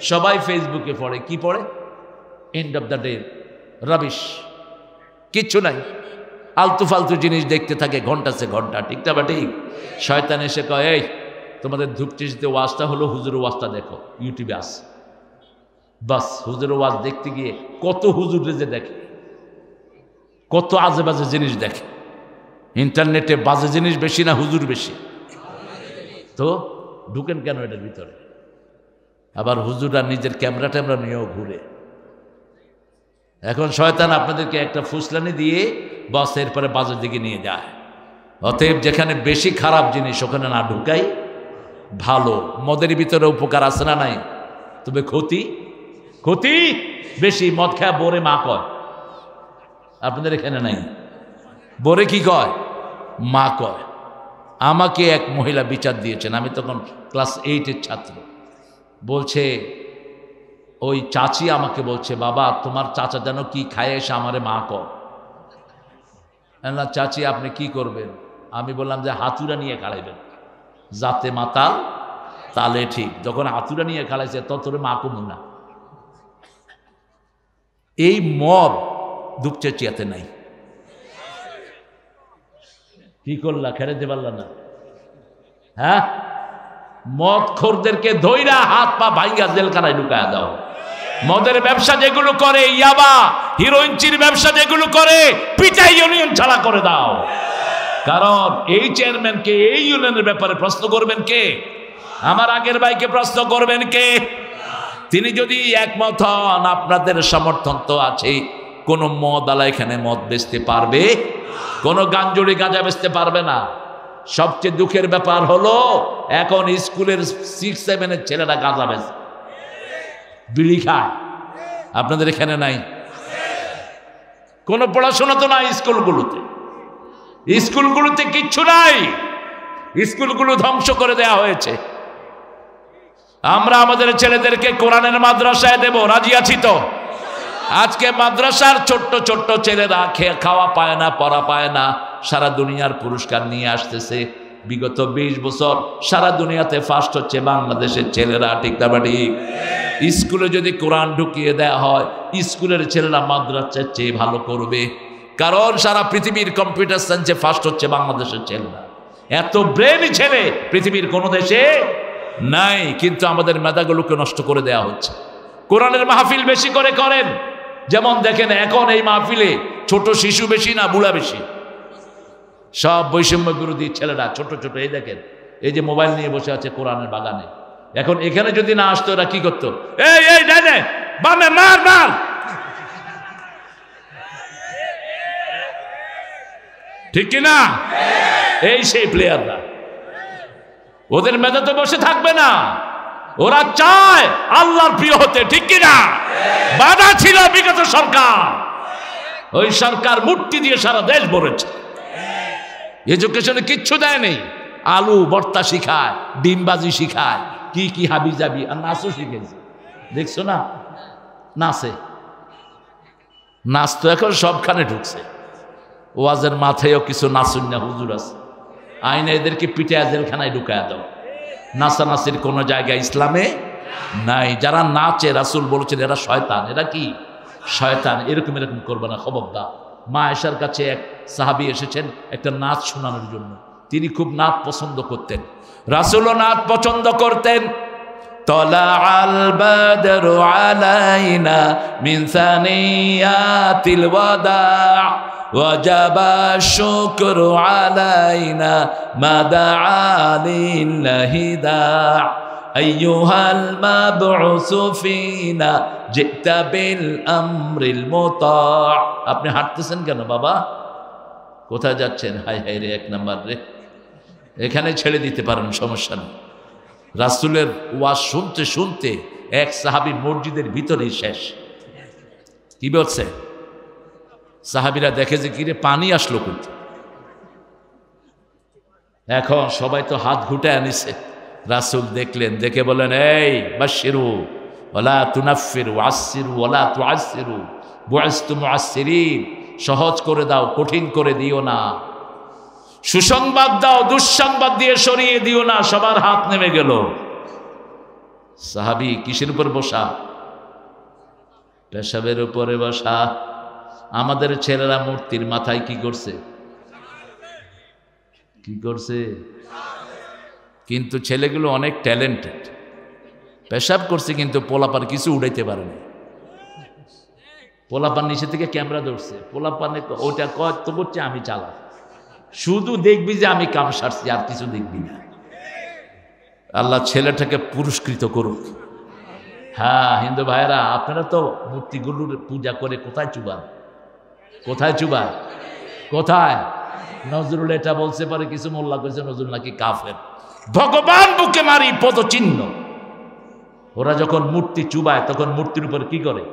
সবাই ফেসবুকে পড়ে, কি পড়ে? End of the day rubbish, কিচ্ছু নাই, আলতু ফালতু জিনিস দেখতে থাকে ঘন্টা সে ঘন্টা, ঠিক না বেটি? শয়তান এসে কয়, এই তোমাদের ধূপচিশিতে ওয়াজটা হলো, হুজুর ওয়াজটা দেখো, ইউটিউবে আসে। বাস হুজুর ওয়াজ দেখতে গিয়ে কত হুজুর যে দেখে, কত আজে বাজে জিনিস দেখে। ইন্টারনেটে বাজে জিনিস বেশি না হুজুর বেশি? তো ঢুকেন কেন এটার ভিতরে? আবার হুজুররা নিজের ক্যামেরা ট্যামেরা নিয়েও ঘুরে। এখন শয়তান আপনাদেরকে একটা ফুসলানি দিয়ে বাস এরপরে বাজের দিকে নিয়ে যায়। অতএব যেখানে বেশি খারাপ জিনিস ওখানে না ঢুকাই ভালো। মদের ভিতরে উপকার আছে না নাই? তবে ক্ষতি ক্ষতি বেশি। মদ খায় বোরে মা কয়, আপনাদের এখানে নাই? বোরে কি কয়? মা কয়। আমাকে এক মহিলা বিচার দিয়েছেন, আমি তখন ক্লাস 8-এর ছাত্র। বলছে ওই চাচি আমাকে বলছে, বাবা তোমার চাচা যেন কি খায় এসে আমারে মা কয়। না চাচি আপনি কি করবেন? আমি বললাম যে হাতুড়া নিয়ে খাড়াইবেন, যাতে মাতাল তালে ঠিক। যখন হাতুড়া নিয়ে খাড়াইছে ততরে মা কমু না। এই মদ দুপচেচিয়াতে নাই। কি করলা? খেড়াইতে পারলা না? হ্যাঁ, মদ খোরদেরকে ধইরা হাত পা ভাইঙ্গা জেলখানায় ঢুকায় দাও। মদের ব্যবসা যেগুলো করে, ইয়াবা হিরোইনচির ব্যবসা যেগুলো করে, পিটাই ইউনিয়ন ছাড়া করে দাও। কারণ এই চেয়ারম্যানকে এই ইউনিয়নের ব্যাপারে প্রশ্ন করবেন কে? আমার আগের ভাইকে প্রশ্ন করবেন কে? তিনি যদি একমত হন, আপনাদের সমর্থন তো আছে। কোন মদ আলা এখানে মদ বেচতে পারবে? কোন গাঞ্জুড়ি গাঁজা বেচতে পারবে না। সবচেয়ে দুঃখের ব্যাপার হলো এখন স্কুলের 6-7-এর ছেলেরা গাঁজা বেচে, বিড়ি খায়। আপনাদের এখানে নাই? কোন পড়াশোনা তো নাই স্কুলগুলোতে। স্কুলগুলোতে কিচ্ছু নাই। স্কুলগুলো ধ্বংস করে দেয়া হয়েছে। আমরা আমাদের ছেলেদেরকে কোরআনের মাদ্রাসায় দেব, রাজি আছি তো? আজকে মাদ্রাসার ছোট্ট ছোট্ট ছেলেরা খাওয়া পায় না, পড়া পায় না, সারা দুনিয়ার পুরস্কার নিয়ে আসতেছে। বিগত 20 বছর সারা দুনিয়াতে ফার্স্ট হচ্ছে বাংলাদেশের ছেলেরা, ঠিক না ঠিক? স্কুলে যদি কোরআন ঢুকিয়ে দেয়া হয়, স্কুলের ছেলেরা মাদ্রাসার চেয়ে ভালো করবে। কারণ সারা পৃথিবীর কম্পিউটার সায়েন্সে ফার্স্ট হচ্ছে বাংলাদেশের ছেলেরা। এত ব্রেনি ছেলে পৃথিবীর কোনো দেশে নাই, কিন্তু আমাদের মেধাগুলোকে নষ্ট করে দেয়া হচ্ছে। কোরআনের মাহফিল বেশি করে করেন। যেমন দেখেন এখন এই মাহফিলে ছোট শিশু বেশি না বুড়া বেশি? সব বৈষম্য বিরোধী ছেলেরা ছোট ছোট। এই দেখেন, এই যে মোবাইল নিয়ে বসে আছে কোরআনের বাগানে। এখন এখানে যদি না আসতো এরা কি করতো? এই এই ডানে বামে মার মার। ঠিক কিনা? এই সেই প্লেয়াররা। ওদের মেধা তো বসে থাকবে না, ওরা চায় আল্লাহর প্রিয় হতে, ঠিক কিনা? বাধা ছিল বিগত সরকার, ওই সরকার মূর্তি দিয়ে সারা দেশ ভরেছে। এডুকেশনে কিচ্ছু দেয় নেই। আলু ভর্তা শিখায়, ডিমবাজি শিখায়, কি কি হাবি যাবি, আর নাচও শিখেছে। দেখছো না? নাচে, নাচ তো এখন সবখানে ঢুকছে। ওয়াজের মাথায়ও কিছু নাচুন না হুজুর আছে। আইনে এদেরকে পিঠে জেলখানায় ঢুকায় দাও। নাচানাচির কোনো জায়গায় ইসলামে নাই। যারা নাচে রাসূল বলেছেন এরা শয়তান। এরা কি শয়তান। এরকম করবে না, খবরদার। মা আয়েশার কাছে এক সাহাবী এসেছেন একটা নাচ শোনানোর জন্য। তিনি খুব নাচ পছন্দ করতেন, রাসূলও নাচ পছন্দ করতেন। তলাআল বাদরু আলাইনা মিন সানিয়াতিল ওয়াদা ওয়াজাবা শুকরু আলাইনা মা দাআ লিল্লাহি দা' আইয়ুহাল মাবউসু ফিনা জিতা বিল আমরিল মুতা'। আপনি হাঁটতেছেন কেন বাবা? কোথায় যাচ্ছেন? হাই হাই রে, 1 নাম্বার রে, এখানে ছেড়ে দিতে পারেন, সমস্যা নেই। রাসূলের ওয়াজ শুনতে শুনতে এক সাহাবী মসজিদের ভিতরেই শেষ। কি বলছে? সাহাবীরা দেখে যে কিরে পানি আসলো কোথা। এখন সবাই তো হাত ঘুটে আনিছে। রাসূল দেখলেন, দেখে বলেন, এই বাশশিরু ওয়ালা তুনাফফিরু ওয়াসসিরু ওয়ালা তুআসসিরু বুইসতু মুআসসিরিন। সহজ করে দাও, কঠিন করে দিও না। সুসংবাদ দাও, দুঃসংবাদ দিয়ে সরিয়ে দিও না। সবার হাত নেমে গেল। সাহাবী কিসের উপর বসা? পেশাবের উপরে বসা। আমাদের ছেলেরা মূর্তির মাথায় কি করছে? কি করছে? কিন্তু ছেলেগুলো অনেক ট্যালেন্টেড। পেশাব করছে কিন্তু পোলাপান কিছু উড়াইতে পারেনি। পোলাপান নিচে থেকে ক্যামেরা ধরছে। পোলাপানে ওইটা কয় তো করছে, আমি চালা, শুধু দেখবি যে আমি কাম সারছি, আর কিছু দেখবি না। আল্লাহ ছেলেটাকে পুরস্কৃত করুক। হ্যাঁ হিন্দু ভাইরা, আপনারা তো মূর্তিগুলোর পূজা করে কোথায় চুবান? কোথায় চুবান? কোথায়? নজরুল এটা বলতে পারে, কিছু মোল্লা কইছে নজরুল নাকি কাফের। ভগবান বুকে মারি পদচিহ্ন। ওরা যখন মূর্তি চুবায় তখন মূর্তির উপর কি করে?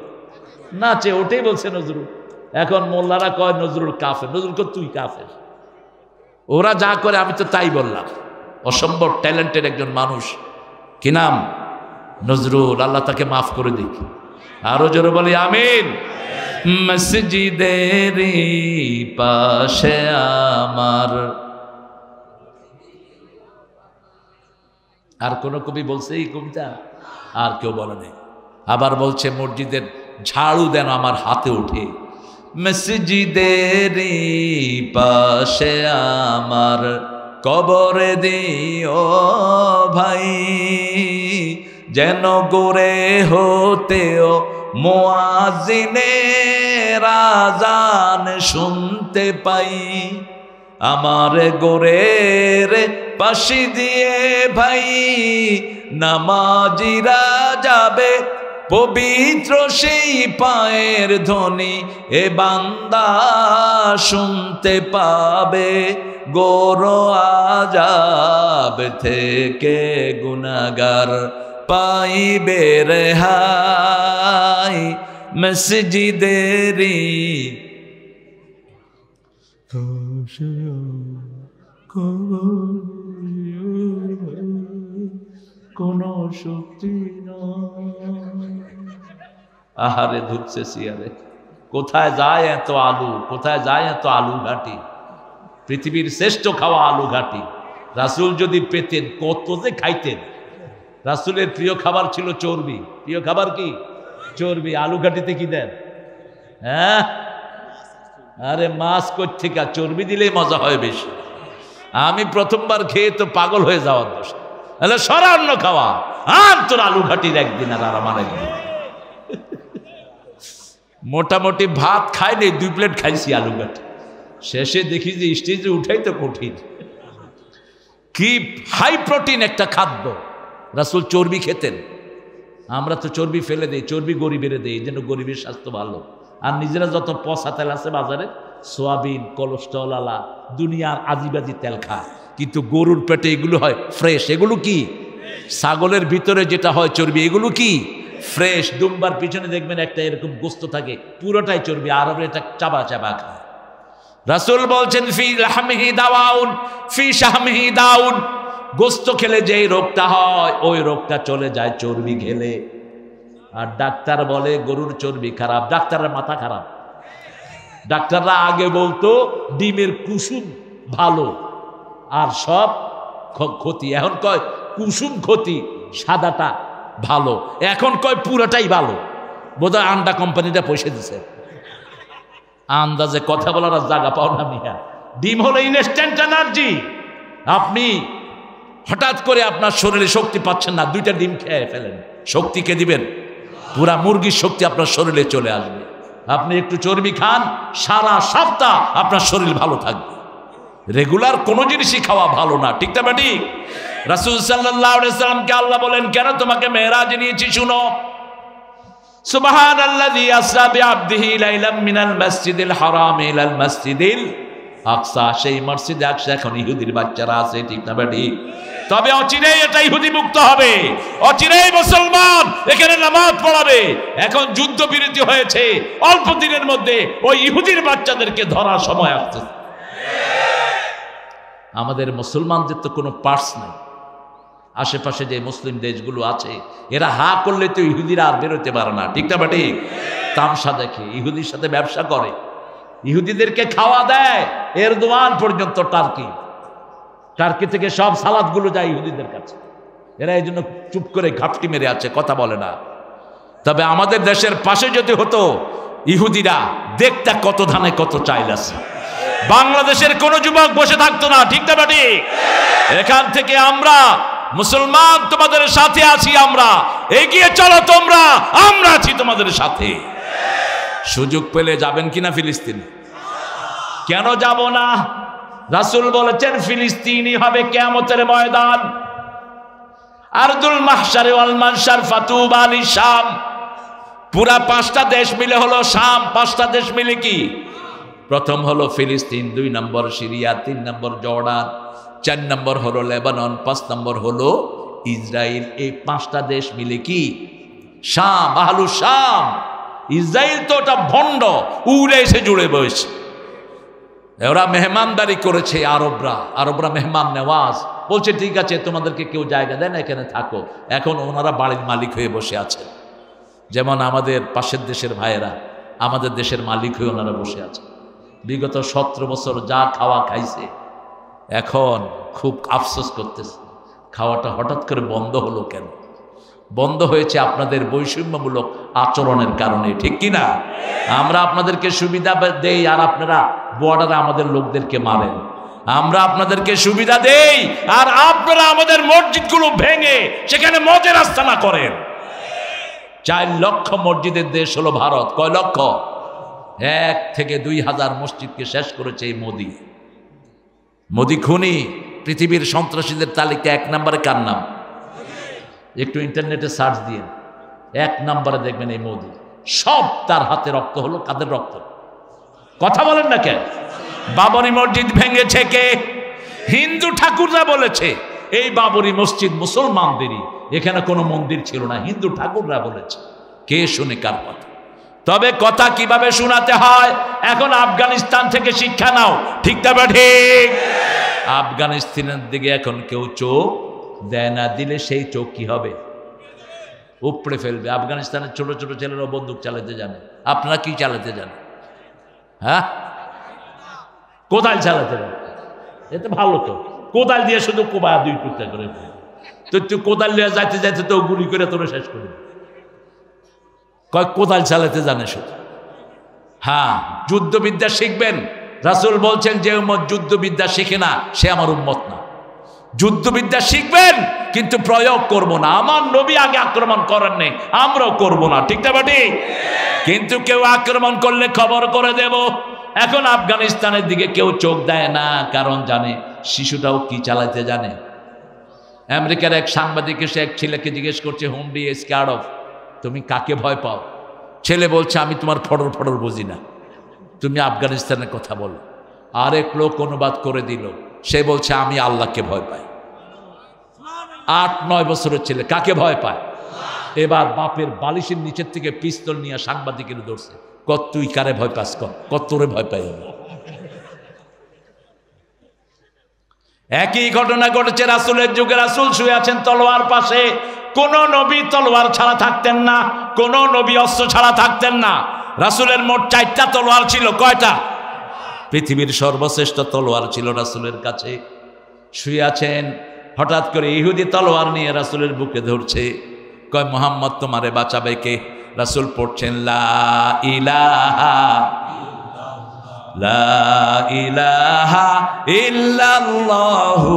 নাচে। ওটাই বলছে নজরুল। এখন মোল্লারা কয় নজরুল কাফের। নজরুল কয় তুই কাফের। ওরা যা করে আমি তো তাই বললাম। অসম্ভব ট্যালেন্টেড একজন মানুষ। কি নাম? নজরুল। আল্লাহ তাকে মাফ করে দিক। আরো জোরে বলি আমিন। মসজিদের পাশে আমার। আর কোন কবি বলছে এই কবিতা? আর কেউ বলে নেই। আবার বলছে মসজিদের ঝাড়ু দেন আমার হাতে উঠে। মসজিদের পাশে আমার কবরে দিও ভাই, যেন গোরে হতেও মুয়াজ্জিনের আযান শুনতে পাই। আমার গোরের পাশে দিয়ে ভাই নামাজিরা যাবে, পবিত্র সেই পায়ের ধ্বনি এ বান্দা শুনতে পাবে। গোর আযাব থেকে গুনাহগার পাইবে রেহাই। মসজিদেরি কোন শক্তি আহারে ধুকছে সিয়ারে। কোথায় যায় এত আলু? কোথায় যায় এত আলু ঘাটি? পৃথিবীর শ্রেষ্ঠ খাওয়া আলু ঘাটি। রাসূল যদি পেতেন কত যে খাইতেন। রাসূলের প্রিয় খাবার ছিল চর্বি। প্রিয় খাবার কি? চর্বি। আলু ঘাটিতে কি দেন? হ্যাঁ, আরে মাছ কোত্থেকে? চর্বি দিলেই মজা হয় বেশি। আমি প্রথমবার খেয়ে তো পাগল হয়ে যাওয়ার দোষ। তাহলে সরান্য খাওয়া। আর তোর আলু ঘাটির একদিন আর আমার একদিন। মোটামুটি ভাত খাই নেই, 2 প্লেট খাইছি আলু ঘাটি। শেষে দেখি যে স্টেজে উঠাই তো কঠিন। কি হাই প্রোটিন একটা খাদ্য। রাসূল চর্বি খেতেন। আমরা তো চর্বি ফেলে দেই, চর্বি গরিবের দেই, এই জন্য গরিবের স্বাস্থ্য ভালো। আর নিজেরা যত পচা তেল আছে বাজারে, সোয়াবিন, কোলেস্ট্রল আলা দুনিয়ার আজিবাজি তেল খায়। কিন্তু গরুর পেটে এগুলো হয় ফ্রেশ। এগুলো কি? ছাগলের ভিতরে যেটা হয় চর্বি, এগুলো কি? ফ্রেশ। দুম্বার পিছনে দেখবেন একটা এরকম গোস্ত থাকে, পুরোটাই চর্বি। আরবরা এটা চাবা চাবা খায়। রাসূল বলছেন ফি লাহমিহি দাওয়াউন ফি শাহমিহি দাউন। গোস্ত খেলে যেই রোগটা হয় ওই রোগটা চলে যায় চর্বি খেলে। আর ডাক্তার বলে গরুর চর্বি খারাপ। ডাক্তারের মাথা খারাপ। ডাক্তাররা আগে বলতো ডিমের কুসুম ভালো, আর সব ক্ষতি। এখন কয় কুসুম ক্ষতি, সাদাটা ভালো। এখন কয় পুরোটাই ভালো। বোধহয় আন্ডা কোম্পানিটা পয়সা দিছে। আন্দাজে কথা বলার আর জায়গা পাও না মিয়া। ডিম হলো ইনস্ট্যান্ট এনার্জি। আপনি হঠাৎ করে আপনার শরীরে শক্তি পাচ্ছেন না, 2টা ডিম খেয়ে ফেলেন, শক্তিকে দিবেন, পুরা মুরগির শক্তি আপনার শরীরে চলে আসবে। আপনি একটু চর্বি খান, সারা সপ্তাহ আপনার শরীর ভালো থাকবে। রেগুলার কোনো জিনিসই খাওয়া ভালো না, ঠিক না ঠিক? রাসূল সাল্লাল্লাহু আলাইহি সাল্লামকে আল্লাহ বলেন, কেন তোমাকে মেরাজে নিয়েছি শুনো। সুবহানাল্লাযী আসরা বিআবদিহি লাইলাম মিনাল মাসজিদিল হারাম ইলাল মাসজিদিল আকসা। সেই মসজিদে আকসা এখন ইহুদির বাচ্চারা আছে, ঠিক না ঠিক? তবে অচিরেই এটা ইহুদি মুক্ত হবে, অচিরেই মুসলমান এখানে নামাজ পড়াবে। এখন যুদ্ধবিরতি হয়েছে, অল্প দিনের মধ্যে ওই ইহুদির বাচ্চাদেরকে ধরার সময় আসছে। আমাদের মুসলমানদের তো কোনো পার্স নাই। আশেপাশে যে মুসলিম দেশগুলো আছে এরা হা করলে তো ইহুদিরা আর বেরোতে পারে না, ঠিক না ঠিক? তামসা দেখে, ইহুদির সাথে ব্যবসা করে, ইহুদিদেরকে খাওয়া দেয়। এরদোয়ান পর্যন্ত টার্কি থেকে সব সালাদগুলো যায় ইহুদিদের কাছে। এরা এই জন্য চুপ করে ঘাপটি মেরে আছে, কথা বলে না। তবে আমাদের দেশের পাশে যদি হতো, ইহুদিরা দেখতে কত ধানে কত চাইল আছে, বাংলাদেশের কোন যুবক বসে থাকতো না, ঠিক না ঠিক? এখান থেকে আমরা মুসলমান তোমাদের সাথে আছি, আমরা এগিয়ে চলো তোমরা, আমরা আছি তোমাদের সাথে। সুযোগ পেলে যাবেন কিনা ফিলিস্তিন? কেন যাব না? রাসূল বলেছেন ফিলিস্তিনই হবে কিয়ামতের ময়দান। আরদুল মাহশার ওয়াল মানশার ফাতুবা লিশাম। পুরা 5টা দেশ মিলে হলো শাম। 5টা দেশ মিলে কি? প্রথম হলো ফিলিস্তিন, 2 নম্বর সিরিয়া, 3 নম্বর জর্ডান, 4 নম্বর হলো লেবানন, 5 নম্বর হলো ইসরায়েল। এই 5টা দেশ মিলে কি? শাম, আহলু শাম। ইসরায়েল তো ওটা ভণ্ড, উড়ে এসে জুড়ে বসে। ওরা মেহমানদারি করেছে, আরবরা মেহমান নেওয়াজ। বলছে ঠিক আছে, তোমাদেরকে কেউ জায়গা দেয় না, এখানে থাকো। এখন ওনারা বাড়ির মালিক হয়ে বসে আছেন। যেমন আমাদের পাশের দেশের ভাইয়েরা আমাদের দেশের মালিক হয়ে ওনারা বসে আছে। বিগত 17 বছর যা খাওয়া খাইছে, এখন খুব আফসোস করতেছে খাওয়াটা হঠাৎ করে বন্ধ হলো কেন? বন্ধ হয়েছে আপনাদের বৈষম্যমূলক আচরণের কারণে, ঠিক কিনা? আমরা আপনাদেরকে সুবিধা দেই আর আপনারা বর্ডারে আমাদের লোকদেরকে মারেন। আমরা আপনাদেরকে সুবিধা দেই আর আপনারা আমাদের মসজিদগুলো ভেঙে সেখানে মদের আস্তানা করেন। 4 লক্ষ মসজিদের দেশ হলো ভারত। কয় লক্ষ? 1 থেকে 2,000 মসজিদকে শেষ করেছে এই মোদি খুনি। পৃথিবীর সন্ত্রাসীদের তালিকা 1 নম্বরে কার নাম? একটু ইন্টারনেটে সার্চ দিয়ে 1 নম্বরে দেখবেন এই মোদি। সব তার হাতে রক্ত হলো। কাদের রক্ত? কথা বলেন না কেন? বাবরি মসজিদ ভেঙেছে কে? হিন্দু ঠাকুররা বলেছে এই বাবরি মসজিদ মুসলমানদেরই, এখানে কোনো মন্দির ছিল না, হিন্দু ঠাকুররা বলেছে। কে শুনে কার কথা? তবে কথা কিভাবে শোনাতে হয় এখন আফগানিস্তান থেকে শিক্ষা নাও, ঠিক না ঠিক? আফগানিস্তানের দিকে এখন কেউ চোখ দেয় না, দিলে সেই চোখ কি হবে? উপড়ে ফেলবে। আফগানিস্তানের ছোট ছোট ছেলেরা বন্দুক চালাতে জানে, আপনারা কি চালাতে জানেন? হ্যাঁ, কোদাল চালাতে জানে। এটা ভালো তো, কোদাল দিয়ে শুধু কোবা 2 টুকরা করে তো তুই কোদাল নিয়ে যাইতে যাইতে তো গুলি করে তোরা শেষ করে কয় কোদাল চালাতে জানে শুধু। হ্যাঁ, যুদ্ধবিদ্যা শিখবেন। রাসূল বলছেন যে উম্মত যুদ্ধবিদ্যা শিখে না সে আমার উম্মত না। যুদ্ধবিদ্যা শিখবেন কিন্তু প্রয়োগ করব না। আমার নবী আগে আক্রমণ করেন নেই, আমরাও করব না, ঠিক না ঠিক? কিন্তু কেউ আক্রমণ করলে খবর করে দেব। এখন আফগানিস্তানের দিকে কেউ চোখ দেয় না, কারণ জানে শিশুটাও কি চালাতে জানে। আমেরিকার এক সাংবাদিক এসে এক ছেলেকে জিজ্ঞেস করছে, হোম ডি স্ক্যার্ড অফ, তুমি কাকে ভয় পাও? ছেলে বলছে আমি তোমার ফটর ফটর বুঝি না, তুমি আফগানিস্তানের কথা বলো। আরেক লোক অনুবাদ করে দিল, সে বলছে আমি আল্লাহকে ভয় পাই। 8-9 বছরের ছেলে কাকে ভয় পায়? এবার বাপের বালিশের নিচের থেকে পিস্তল নিয়ে সাংবাদিকের ধরছে, কত তুই কারে ভয় পাস? কত তোরে ভয় পাই? একই ঘটনা ঘটেছে রাসূলের যুগে। রাসূল শুয়ে আছেন তলোয়ার পাশে। কোন নবী তলোয়ার ছাড়া থাকতেন না, কোন নবী অস্ত্র ছাড়া থাকতেন না। রাসূলের মোট 4টা তলোয়ার ছিল। কয়টা? পৃথিবীর সর্বশ্রেষ্ঠ তলোয়ার ছিল রাসূলের কাছে। শুয়ে আছেন, হঠাৎ করে ইহুদি তলোয়ার নিয়ে রাসূলের বুকে ধরছে। কয় মুহাম্মদ তোমারে বাঁচাবে কে? রাসূল পড়ছেন লা ইলাহা লা ইলাহা ইল্লাল্লাহু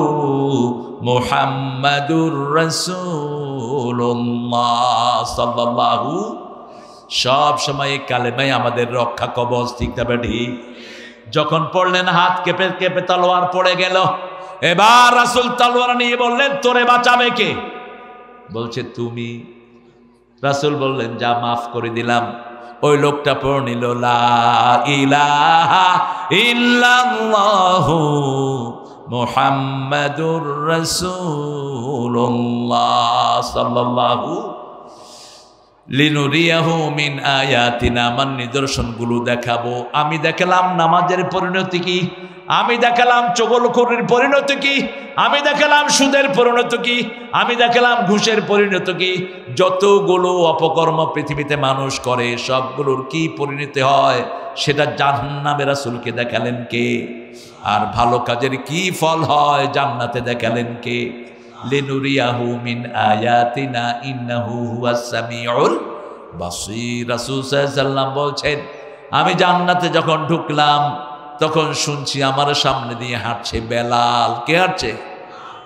মুহাম্মাদুর রাসূলুল্লাহ সাল্লাল্লাহু। সব সময় কালেমাই আমাদের রক্ষা কবচ, ঠিক না ঠিক? যখন পড়লেন হাত কেঁপে কেঁপে তলোয়ার পড়ে গেল। এবার রাসূল তলোয়ার নিয়ে বললেন তোরে বাঁচাবে কে? বলছে তুমি। রাসূল বললেন যা মাফ করে দিলাম। ওই লোকটা পড়ে নিল লা ইলাহা ইল্লাল্লাহু মুহাম্মাদুর রাসূলুল্লাহ সাল্লাল্লাহু লিনুরিয়াহু মিন আয়াতিনা, আমার নিদর্শনগুলো দেখাবো। আমি দেখালাম নামাজের পরিণতি কি, আমি দেখালাম চগলখোরের পরিণতি কি, আমি দেখালাম সুদের পরিণতি কি, আমি দেখালাম ঘুষের পরিণতি কি। যতগুলো অপকর্ম পৃথিবীতে মানুষ করে সবগুলোর কি পরিণতি হয় সেটা জাহান্নামে রাসূলকে দেখালেন কে? আর ভালো কাজের কি ফল হয় জান্নাতে দেখালেন কে? লিনুরিয়াহু মিন আয়াতিনা ইন্নাহু হুয়াস সামিউল বাসীর। রাসূল সাল্লাল্লাহু আলাইহি ওয়াসাল্লাম বলছেন আমি জান্নাতে যখন ঢুকলাম তখন শুনছি আমার সামনে দিয়ে হাঁটছে বেলাল। কে হাঁটছে?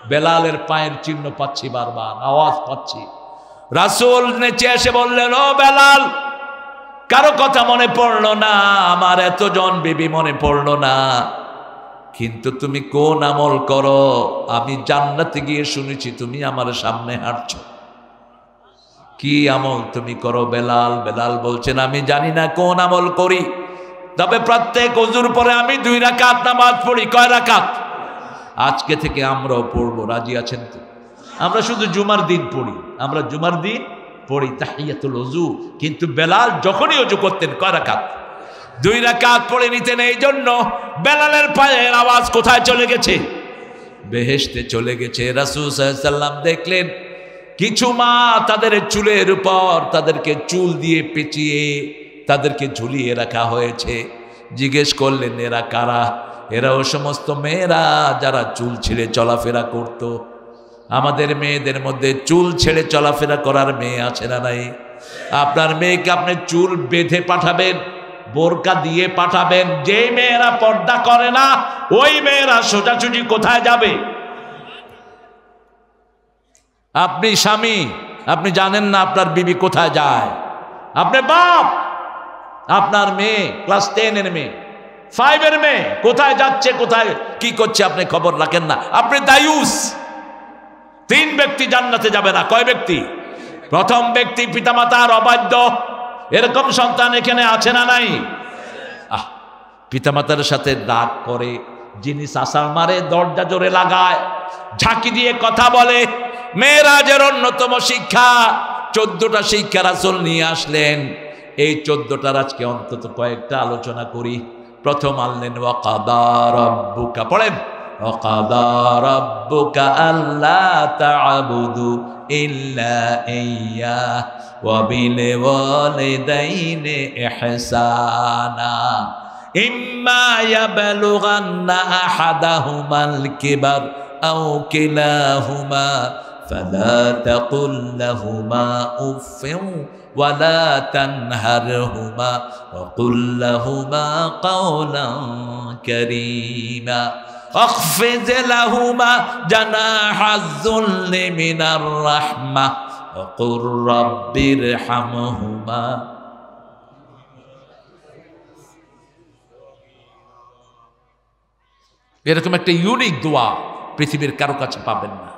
বেলালের পায়ের চিহ্ন পাচ্ছি, বারবার আওয়াজ পাচ্ছি। রাসূল নেচে এসে বললেন ও বেলাল, কারো কথা মনে পড়লো না, আমার এতজন বিবি মনে পড়লো না, কিন্তু তুমি কোন আমল করো? আমি জান্নাতে গিয়ে শুনেছি তুমি আমার সামনে হাঁটছো। কি আমল তুমি করো বেলাল? বেলাল বলছেন আমি জানি না কোন আমল করি, তবে প্রত্যেক ওযুর পরে আমি 2 রাকাত নামাজ পড়ি। কয় রাকাত? আজকে থেকে আমরাও পড়বো, রাজি আছেন তো? আমরা শুধু জুমার দিন পড়ি, আমরা জুমার দিন পড়ি তাহিয়াতুল ওযু, কিন্তু বেলাল যখনই ওযু করতেন কয় রাকাত? 2 রাকাত পড়ে নিতেন। এই জন্য বেলালের পায়ের আওয়াজ কোথায় চলে গেছে? বেহেশতে চলে গেছে। রাসূল সাল্লাল্লাহু আলাইহি ওয়াসাল্লাম দেখলেন কিছু মা তাদের চুলের উপর তাদেরকে চুল দিয়ে পেঁচিয়ে তাদেরকে ঝুলিয়ে রাখা হয়েছে। জিজ্ঞেস করলেন এরা কারা? এরা ও সমস্ত মেয়েরা যারা চুল ছেড়ে চলাফেরা করত। আমাদের মেয়েদের মধ্যে চুল ছেড়ে চলাফেরা করার মেয়ে আছে না নাই? আপনার মেয়েকে আপনি চুল বেঁধে পাঠাবেন, বোরকা দিয়ে পাঠাবেন। যে মেয়েরা পর্দা করে না ওই মেয়েরা সোজাসুজি কোথায় যাবে? আপনি স্বামী, আপনি জানেন না আপনার বিবি কোথায় যায়। আপনি বাপ, আপনার মেয়ে ক্লাস 10 এর মেয়ে, 5 এর মেয়ে কোথায় যাচ্ছে, কোথায় কি করছে আপনি খবর রাখেন না। আপনি দায়ুস। 3 ব্যক্তি জান্নাতে যাবে না। কয় ব্যক্তি? প্রথম ব্যক্তি পিতামাতার অবাধ্য। এরকম সন্তান এখানে আছে না নাই? পিতামাতার সাথে রাগ করে, জিনিস আসার মারে, দরজা জোরে লাগায়, ঝাঁকি দিয়ে কথা বলে। মেরাজের অন্যতম শিক্ষা 14টা শিক্ষা রাসূল নিয়ে আসলেন। এই 14টার আজকে অন্তত কয়েকটা আলোচনা করি। প্রথম আনলেন ওয়াকাদা রাব্বুকা, পড়েন ওয়াকাদা রাব্বুকা আল্লা তা'বুদু ইল্লা ইয়্যা ওয়া বিল ওয়ালিদাইনি ইহসানা ইম্মা ইয়াবলুগান্না আহাদাহুমাল কিবার আও কিলাহুমা ফালা তাকুল লাহুমা উফফিন ولا تنهرهما وقل لهما قولا كريما واخفض لهما جناح الذل من الرحمة وقل رب ارحمهما এরকম একটা ইউনিক দোয়া পৃথিবীর কারো কাছে পাবেন না।